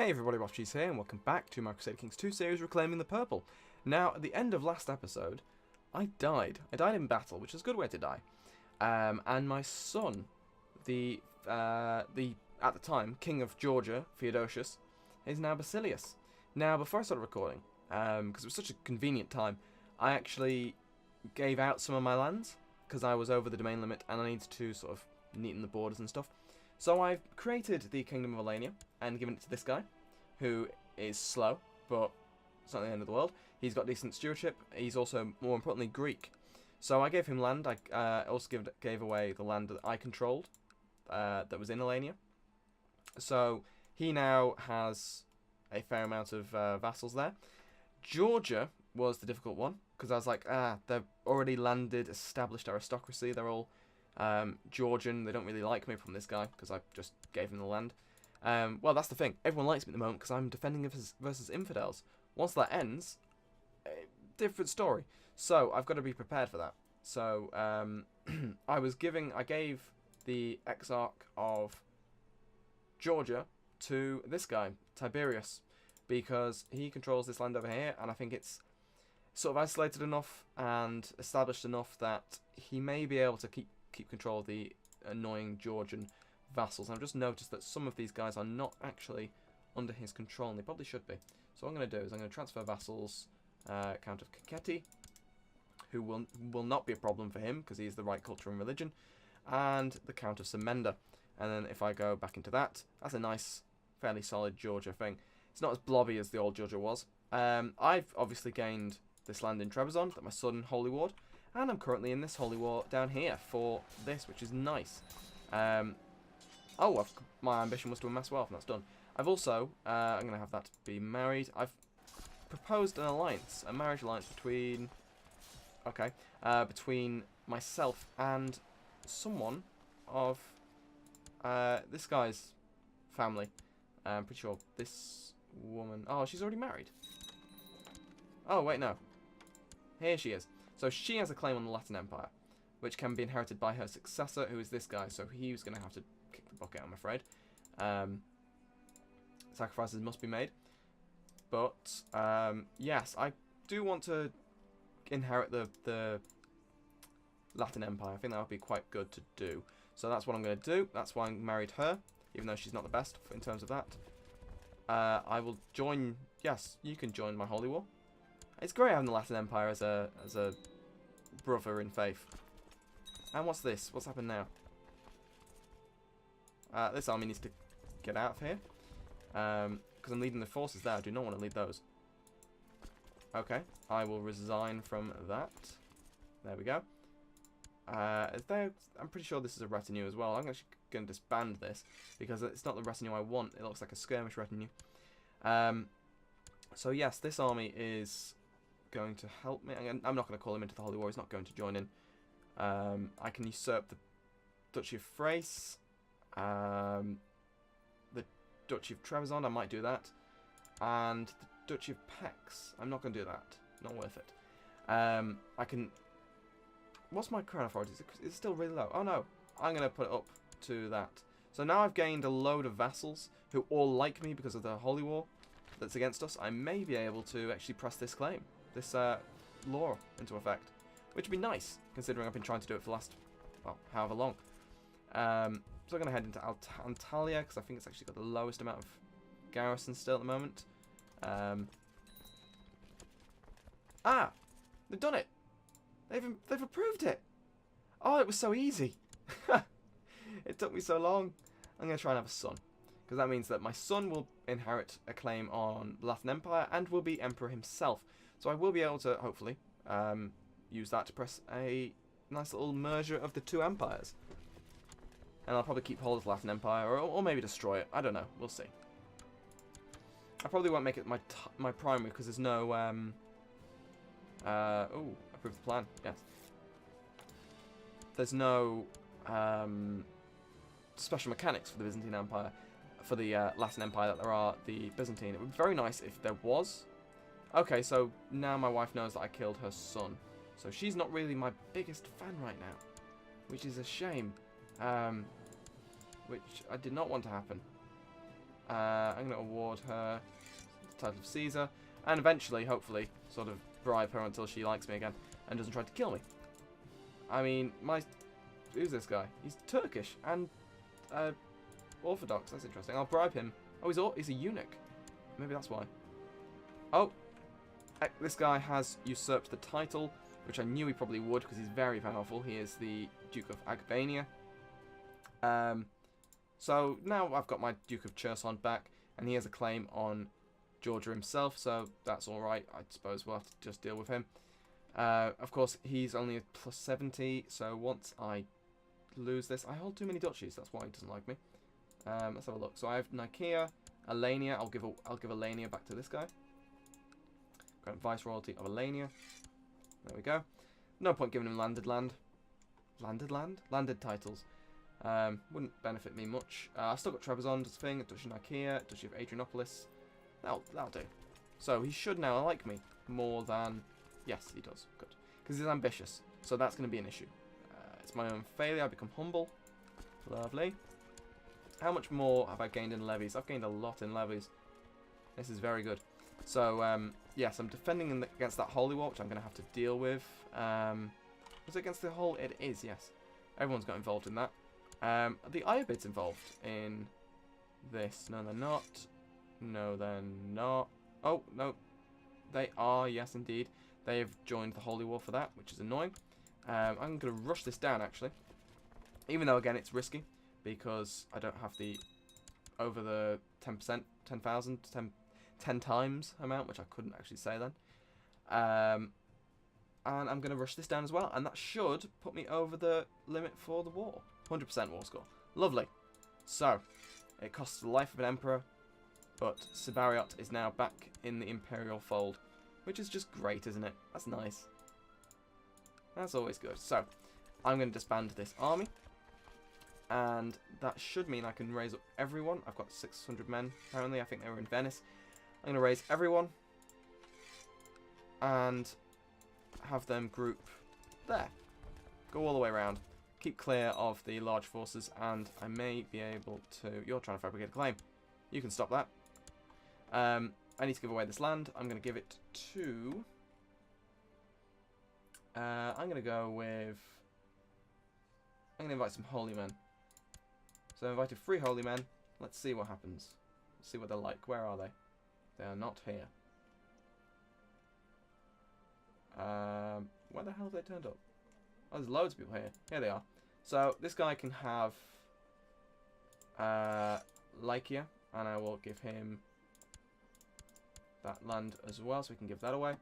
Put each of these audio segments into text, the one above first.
Hey everybody, Watchies here, and welcome back to my Crusader Kings 2 series, Reclaiming the Purple. Now, at the end of last episode, I died. I died in battle, which is a good way to die. And my son, at the time, King of Georgia, Theodosius, is now Basilius. Now, before I started recording, because it was such a convenient time, I actually gave out some of my lands, because I was over the domain limit, and I needed to sort of neaten the borders and stuff. So I've created the Kingdom of Alania and given it to this guy, who is slow, but it's not the end of the world. He's got decent stewardship. He's also, more importantly, Greek. So I gave him land. I also gave away the land that I controlled, that was in Alania. So he now has a fair amount of vassals there. Georgia was the difficult one, because I was like, they're already landed, established aristocracy. They're all Georgian. They don't really like me from this guy because I just gave him the land. Well, that's the thing. Everyone likes me at the moment because I'm defending versus infidels. Once that ends, different story. So I've got to be prepared for that. So I gave the Exarch of Georgia to this guy, Tiberius, because he controls this land over here, and I think it's sort of isolated enough and established enough that he may be able to keep control of the annoying Georgian vassals. And I've just noticed that some of these guys are not actually under his control, and they probably should be. So what I'm going to do is I'm going to transfer vassals, Count of CK2, who will not be a problem for him because he's the right culture and religion, and the Count of Semenda. And then if I go back into that, that's a nice, fairly solid Georgia thing. It's not as blobby as the old Georgia was. I've obviously gained this land in Trebizond that my son Holy Ward, and I'm currently in this Holy War down here for this, which is nice. My ambition was to amass wealth, and that's done. I've also, I'm going to have that be married. I've proposed an alliance, a marriage alliance between, between myself and someone of this guy's family. I'm pretty sure this woman, she's already married. Oh, wait, no. Here she is. So she has a claim on the Latin Empire, which can be inherited by her successor, who is this guy. So he's going to have to kick the bucket, I'm afraid. Sacrifices must be made. But, yes, I do want to inherit the Latin Empire. I think that would be quite good to do. So that's what I'm going to do. That's why I married her, even though she's not the best in terms of that. I will join... Yes, you can join my Holy War. It's great having the Latin Empire as a brother in faith. And what's this? What's happened now? This army needs to get out of here. Because I'm leading the forces there. I do not want to lead those. Okay. I will resign from that. There we go. I'm pretty sure this is a retinue as well. I'm actually going to disband this because it's not the retinue I want. It looks like a skirmish retinue. So yes, this army is going to help me. I'm not going to call him into the Holy War. He's not going to join in. I can usurp the Duchy of Thrace, the Duchy of Trebizond. I might do that, and the Duchy of Pex. I'm not going to do that. Not worth it. I can. What's my crown authority? Is it still really low? Oh no, I'm going to put it up to that. So now I've gained a load of vassals who all like me because of the Holy War that's against us. I may be able to actually press this claim, this law into effect, which would be nice, considering I've been trying to do it for the last, well, however long. So I'm going to head into Anatolia, because I think it's actually got the lowest amount of garrisons still at the moment. They've done it! They've approved it! Oh, it was so easy! It took me so long. I'm going to try and have a son, because that means that my son will inherit a claim on the Latin Empire and will be emperor himself. So I will be able to, hopefully, use that to press a nice little merger of the two empires. And I'll probably keep hold of the Latin Empire, or maybe destroy it. I don't know. We'll see. I probably won't make it my primary, because there's no... approve the plan. Yes. There's no special mechanics for the Byzantine Empire, for the Latin Empire that there are the Byzantine. It would be very nice if there was. Okay, so now my wife knows that I killed her son. So she's not really my biggest fan right now, which is a shame. Which I did not want to happen. I'm going to award her the title of Caesar. And eventually, hopefully, sort of bribe her until she likes me again and doesn't try to kill me. I mean, who's this guy? He's Turkish and Orthodox. That's interesting. I'll bribe him. Oh, he's a eunuch. Maybe that's why. Oh, this guy has usurped the title, which I knew he probably would because he's very powerful. He is the Duke of Albania. So now I've got my Duke of Cherson back, and he has a claim on Georgia himself, so that's alright. I suppose we'll have to just deal with him. Of course, he's only a plus 70, so once I lose this, I hold too many duchies. That's why he doesn't like me. Let's have a look. So I have Nicaea, Alania. I'll give Alania back to this guy. Grant Viceroyalty of Alania. There we go. No point giving him landed land. Landed land? Landed titles. Wouldn't benefit me much. I've still got Trebizond as a thing, Duchy of Nicaea, Duchy of Adrianopolis. That'll do. So he should now like me more than... Yes, he does. Good. Because he's ambitious. So that's going to be an issue. It's my own failure. I become humble. Lovely. How much more have I gained in levies? I've gained a lot in levies. This is very good. So, yes, I'm defending against that holy war, which I'm going to have to deal with. Was it against the whole? It is, yes. Everyone's got involved in that. The Ayyubids involved in this. No, they're not. No, they're not. Oh, no. They are, yes, indeed. They have joined the holy war for that, which is annoying. I'm going to rush this down, actually. Even though, again, it's risky. Because I don't have the over the 10%, 10,000, 10 times amount, which I couldn't actually say then. And I'm going to rush this down as well. And that should put me over the limit for the war. 100% war score. Lovely. So, it costs the life of an emperor. But Sibariot is now back in the imperial fold. Which is just great, isn't it? That's nice. That's always good. So, I'm going to disband this army. And that should mean I can raise up everyone. I've got 600 men, apparently. I think they were in Venice. I'm going to raise everyone. And have them group there. Go all the way around. Keep clear of the large forces. And I may be able to... You're trying to fabricate a claim. You can stop that. I need to give away this land. I'm going to give it to... I'm going to go with... I'm going to invite some holy men. So I invited 3 holy men. Let's see what happens. Let's see what they're like. Where are they? They are not here. Where the hell have they turned up? Oh, there's loads of people here. Here they are. So this guy can have Lycia, and I will give him that land as well, so we can give that away.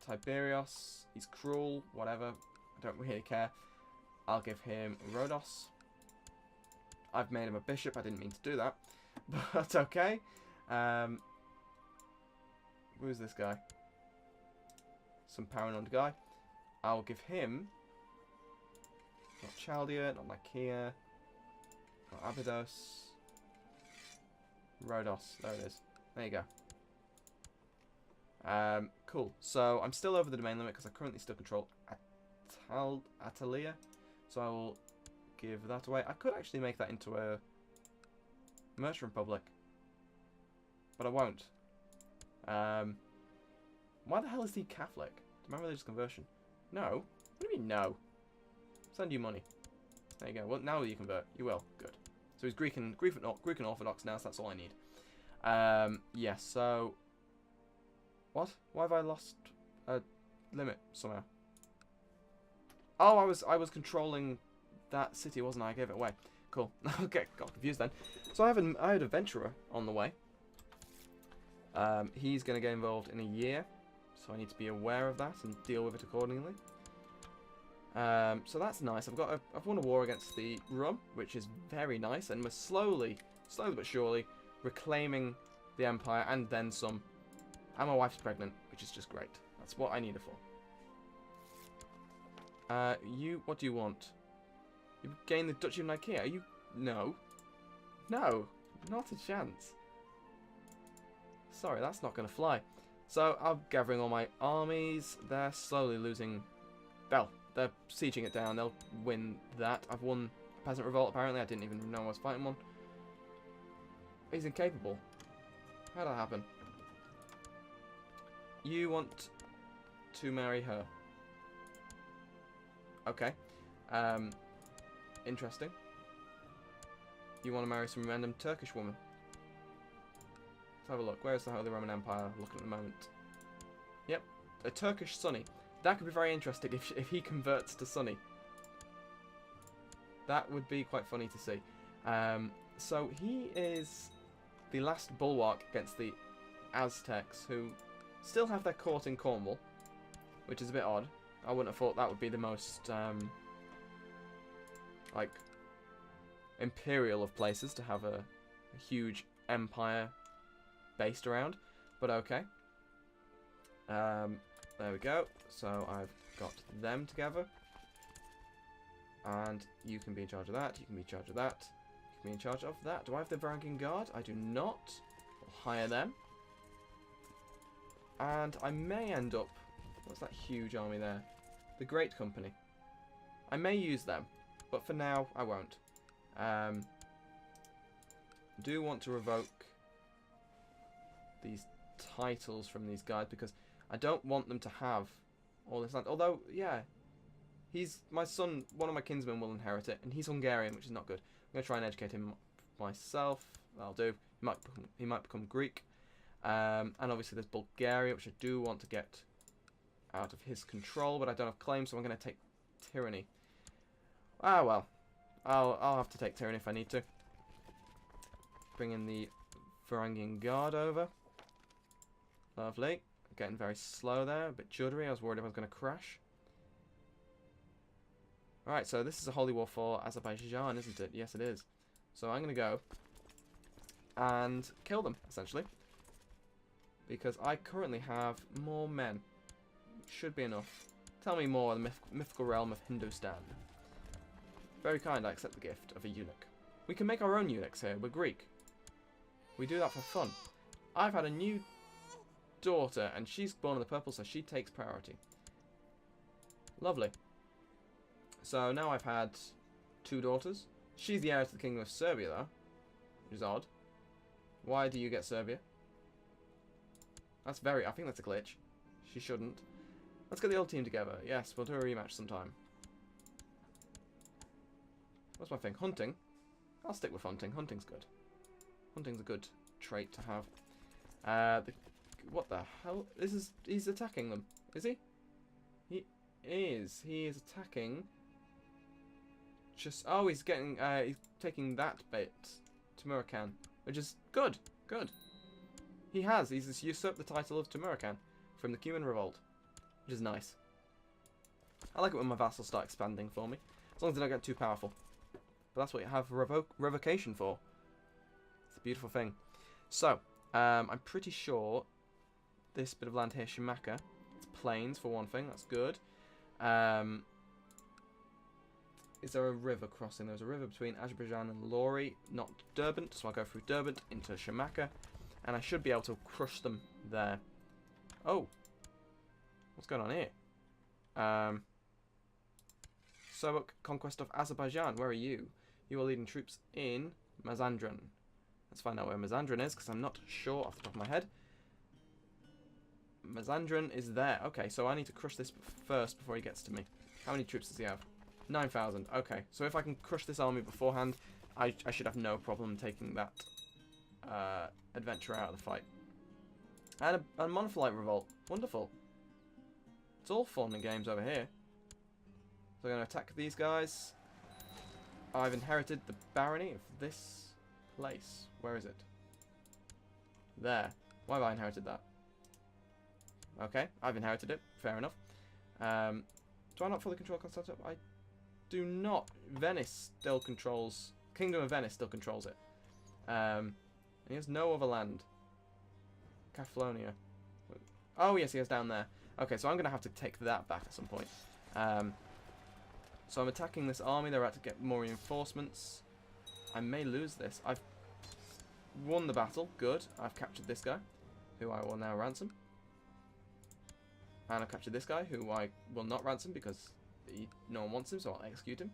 Tiberios, he's cruel, whatever. I don't really care. I'll give him Rhodos. I've made him a bishop. I didn't mean to do that. But okay. Who's this guy? Some Paranond guy. I'll give him... Not Chaldea, not Nicaea. Not Abydos. Rhodos. There it is. There you go. Cool. So I'm still over the domain limit because I currently still control Anatolia. So I will give that away. I could actually make that into a merchant republic. But I won't. Why the hell is he Catholic? To my religious conversion? No. What do you mean no? Send you money. There you go. Well, now will you convert? You will. Good. So he's Greek and Orthodox now, so that's all I need. Yes, so... What? Why have I lost a limit somehow? Oh, I was controlling that city, wasn't I? I gave it away. Cool. Okay, got confused then. So I had a venturer on the way. He's going to get involved in a year, so I need to be aware of that and deal with it accordingly. So that's nice. I've won a war against the Rum, which is very nice, and we're slowly but surely reclaiming the empire and then some. And my wife's pregnant, which is just great. That's what I need her for. What do you want? You gain the Duchy of Nicaea. Are you? No. No, not a chance. Sorry, that's not going to fly. So I'm gathering all my armies. They're slowly losing. Well, they're sieging it down. They'll win that. I've won Peasant Revolt, apparently. I didn't even know I was fighting one. He's incapable. How did that happen? You want to marry her. Okay. Interesting. You want to marry some random Turkish woman. Let's have a look. Where's the Holy Roman Empire? Looking at the moment. Yep. A Turkish Sunni. That could be very interesting if he converts to Sunni. That would be quite funny to see. So he is the last bulwark against the Aztecs, who still have their court in Cornwall, which is a bit odd. I wouldn't have thought that would be the most, like, imperial of places to have a huge empire based around, but okay. There we go. So I've got them together. And you can be in charge of that, you can be in charge of that, you can be in charge of that. Do I have the Varangian Guard? I do not. I'll hire them. And I may end up... What's that huge army there? The Great Company. I may use them, but for now, I won't. Do want to revoke these titles from these guys, because I don't want them to have all this land. Although, yeah... my son, one of my kinsmen will inherit it, and he's Hungarian, which is not good. I'm going to try and educate him myself. That'll do. He might become Greek. And obviously there's Bulgaria, which I do want to get out of his control, but I don't have claims, so I'm going to take tyranny. Ah, well. I'll have to take tyranny if I need to. Bring in the Varangian Guard over. Lovely. Getting very slow there, a bit juddery. I was worried if I was going to crash. Alright, so this is a holy war for Azerbaijan, isn't it? Yes, it is. So I'm going to go and kill them, essentially. Because I currently have more men. Should be enough. Tell me more of the mythical realm of Hindustan. Very kind, I accept the gift of a eunuch. We can make our own eunuchs here. We're Greek. We do that for fun. I've had a new daughter, and she's born in the purple, so she takes priority. Lovely. So now I've had 2 daughters. She's the heir to the Kingdom of Serbia, though, which is odd. Why do you get Serbia? That's very... I think that's a glitch. She shouldn't. Let's get the old team together. Yes, we'll do a rematch sometime. What's my thing? Hunting? I'll stick with hunting. Hunting's good. Hunting's a good trait to have. What the hell? He's attacking them. Is he? He is. He is attacking... Oh, he's getting, he's taking that bit, Timurakan, which is good, good. He's usurped the title of Timurakan from the Cuban Revolt, which is nice. I like it when my vassals start expanding for me, as long as they don't get too powerful. But that's what you have revocation for. It's a beautiful thing. So, I'm pretty sure this bit of land here, Shimaka, it's plains for one thing, that's good. Is there a river crossing? There's a river between Azerbaijan and Lori, not Derbent, so I'll go through Derbent into Shimaka, and I should be able to crush them there. Oh, what's going on here? Sobuk, conquest of Azerbaijan, where are you? You are leading troops in Mazandran. Let's find out where Mazandran is, because I'm not sure off the top of my head. Mazandran is there. Okay, so I need to crush this first before he gets to me. How many troops does he have? 9,000. Okay, so if I can crush this army beforehand, I should have no problem taking that adventure out of the fight. And a Monophyllite revolt. Wonderful. It's all fun and games over here. So I'm going to attack these guys. I've inherited the barony of this place. Where is it? There. Why have I inherited that? Okay, I've inherited it. Fair enough. Do I not fully control Constantinople? I do not. Venice still controls... Kingdom of Venice still controls it. And he has no other land. Catalonia. Oh, yes, he has down there. Okay, so I'm going to have to take that back at some point. So I'm attacking this army. They're about to get more reinforcements. I may lose this. I've won the battle. Good. I've captured this guy, who I will now ransom. And I've captured this guy, who I will not ransom because no one wants him, so I'll execute him.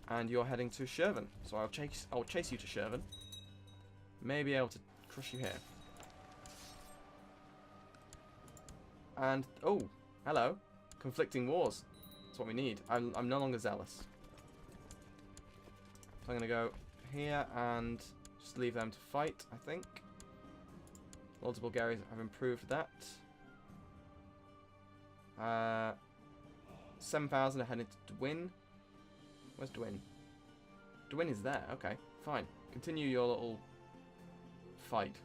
And you're heading to Shervan, so I'll chase you to Shervan. may be able to crush you here. And, oh, hello. Conflicting wars. That's what we need. I'm no longer zealous. So I'm going to go here and just leave them to fight, I think. Lords of Bulgaria have improved that. 7,000 are heading to Dwin. Where's Dwin? Dwin is there. Okay, fine. Continue your little fight.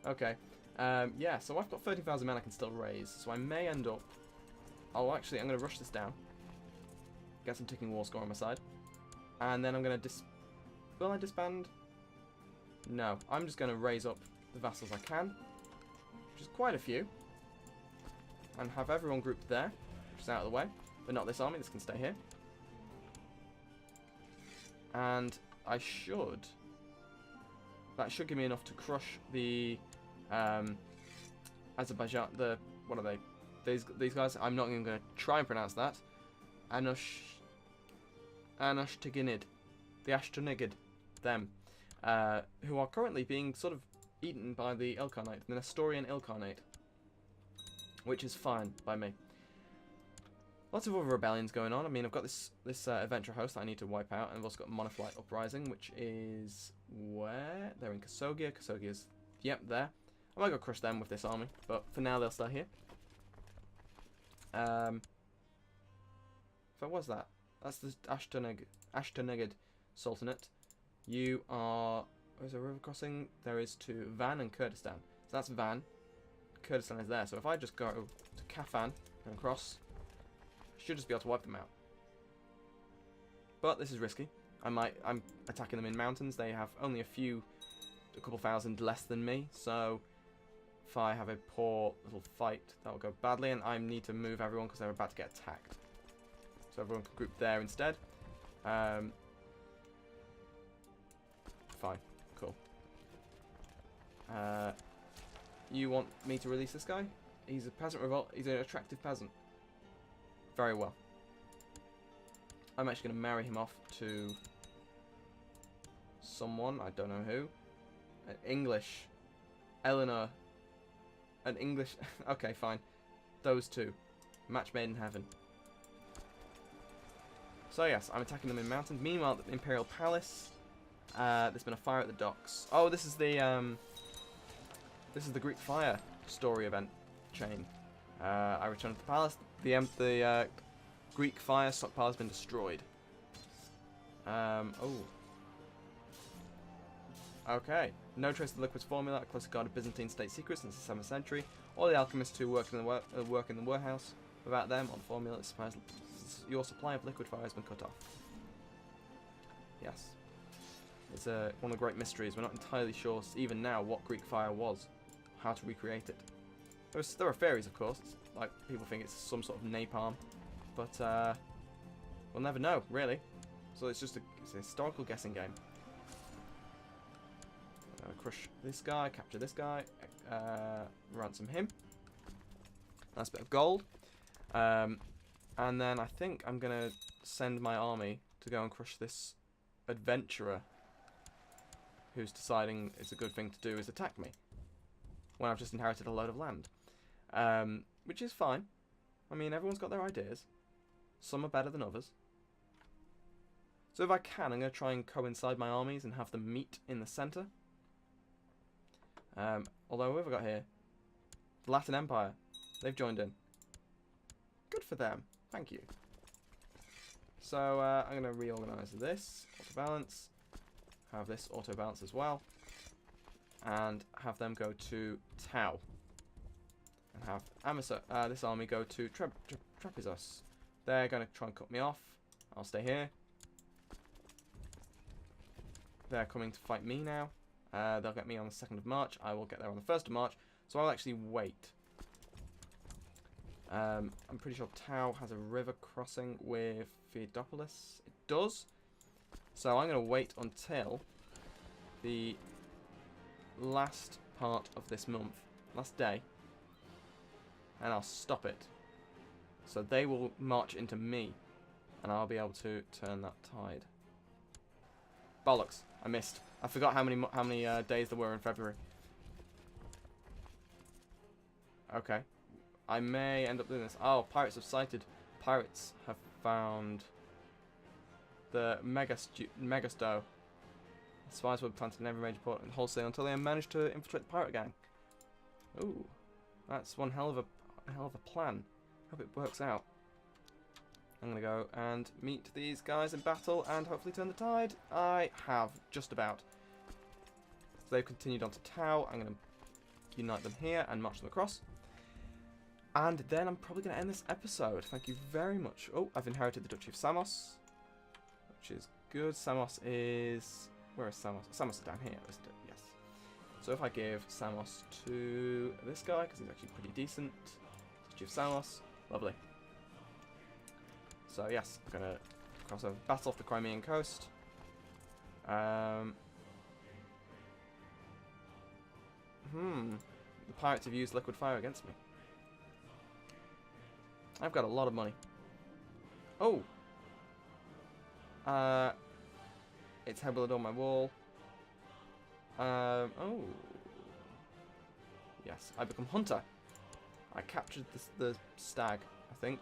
Okay. Yeah, so I've got 13,000 men I can still raise. So I may end up... Oh, actually, I'm going to rush this down. Get some ticking war score on my side. And then I'm going to Will I disband? No. I'm just going to raise up the vassals I can. Which is quite a few. And have everyone grouped there. Which is out of the way. But not this army. This can stay here. And I should... That should give me enough to crush the... Azerbaijan... What are they? These guys? I'm not even going to try and pronounce that. Anashtiginid. The Ashtonigid. Them. Who are currently being sort of eaten by the Ilkhanate. The Nestorian Ilkhanate. Which is fine by me. Lots of other rebellions going on. I mean, I've got this adventure host that I need to wipe out. And I've also got Monophyte Uprising, which is... Where? They're in Kasogia. Kasogia's... Yep, there. I might go crush them with this army. But for now, they'll stay here. So what's that? That's the Ashtonegid Sultanate. You are... Where's a river crossing? There is to Van and Kurdistan. So that's Van. Kurdistan is there. So if I just go to Kafan and cross, I should just be able to wipe them out. But this is risky. I'm attacking them in mountains. They have only a couple thousand less than me. So if I have a poor little fight, that will go badly. And I need to move everyone because they're about to get attacked. So everyone can group there instead. Fine. Cool. You want me to release this guy? He's a peasant revolt. He's an attractive peasant. Very well. I'm actually going to marry him off to someone. I don't know who. An English. Eleanor. An English. Okay, fine. Those two. Match made in heaven. So yes, I'm attacking them in mountains. Meanwhile, at the Imperial Palace, there's been a fire at the docks. Oh, this is the Greek fire story event chain. I returned to the palace. The Greek fire stockpile has been destroyed. Oh. Okay. No trace of the liquid's formula, a closely guarded Byzantine state secret since the 7th century. All the alchemists who work in the warehouse. Without them, on formula, your supply of liquid fire has been cut off. Yes. It's one of the great mysteries. We're not entirely sure, even now, what Greek fire was. How to recreate it. There are theories, of course. Like, people think it's some sort of napalm. But, we'll never know, really. So it's just it's a historical guessing game. Crush this guy, capture this guy, ransom him. Nice bit of gold. And then I think I'm going to send my army to go and crush this adventurer who's deciding it's a good thing to do is attack me when I've just inherited a load of land. Which is fine. I mean, everyone's got their ideas. Some are better than others. So if I can, I'm going to try and coincide my armies and have them meet in the centre. Although, who have I got here? The Latin Empire. They've joined in. Good for them. Thank you. So, I'm going to reorganise this. Auto-balance. Have this auto-balance as well. And have them go to Tau. And have this army go to Trebizond. They're going to try and cut me off. I'll stay here. They're coming to fight me now. They'll get me on the 2nd of March. I will get there on the 1st of March. So I'll actually wait. I'm pretty sure Tau has a river crossing with Theodopolis. It does. So I'm going to wait until the last part of this month. Last day. And I'll stop it. So they will march into me. And I'll be able to turn that tide. Bollocks. I missed. I forgot how many days there were in February. Okay. I may end up doing this. Oh, pirates have sighted. Pirates have found the Megasto. Spies were planted in every major port and wholesale until they managed to infiltrate the pirate gang. Ooh, that's one hell of a plan. Hope it works out. I'm gonna go and meet these guys in battle and hopefully turn the tide. I have just about. So they've continued on to Tau. I'm gonna unite them here and march them across. And then I'm probably gonna end this episode. Thank you very much. Oh, I've inherited the Duchy of Samos, which is good. Samos is... Where is Samos? Samos is down here, isn't it? Yes. So if I give Samos to this guy, because he's actually pretty decent. Duchy of Samos. Lovely. So yes, I'm going to cross over, battle off the Crimean coast. The pirates have used liquid fire against me. I've got a lot of money. Oh! It's heavily on my wall. Oh. Yes, I become hunter. I captured the stag, I think.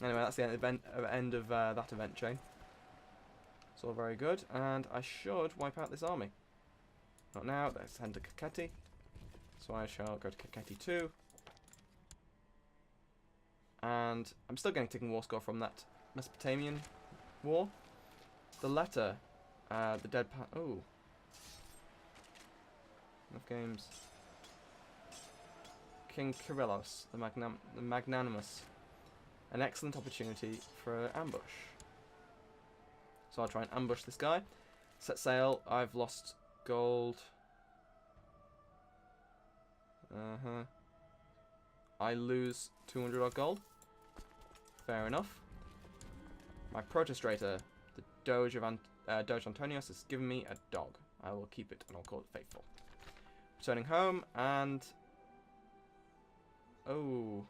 Anyway, that's the end of that event chain. It's all very good, and I should wipe out this army. Not now, let's head to Kakheti. So I shall go to Kakheti 2. And I'm still getting ticking war score from that Mesopotamian war. The letter, the dead oh. Enough games. King Kyrillos, the magnanimous. An excellent opportunity for an ambush. So I'll try and ambush this guy. Set sail. I've lost gold. I lose 200 odd gold. Fair enough. My protestrator, the Doge of Doge Antonios, has given me a dog. I will keep it and I'll call it Faithful. Returning home and... Oh.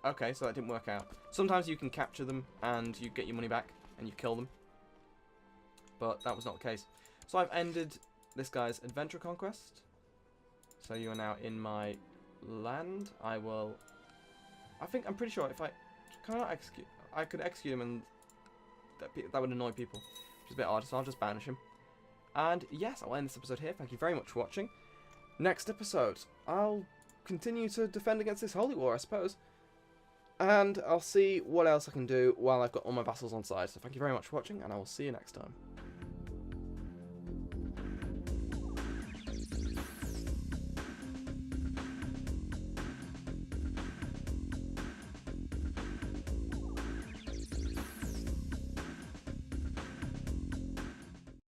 Okay, so that didn't work out. Sometimes you can capture them and you get your money back and you kill them. But that was not the case. So I've ended this guy's adventure conquest. So you are now in my land. I will... I'm pretty sure if I cannot execute... I could execute him and that would annoy people. Which is a bit odd, so I'll just banish him. And yes, I'll end this episode here. Thank you very much for watching. Next episode, I'll continue to defend against this holy war, I suppose. And I'll see what else I can do while I've got all my vassals on side. So thank you very much for watching, and I will see you next time.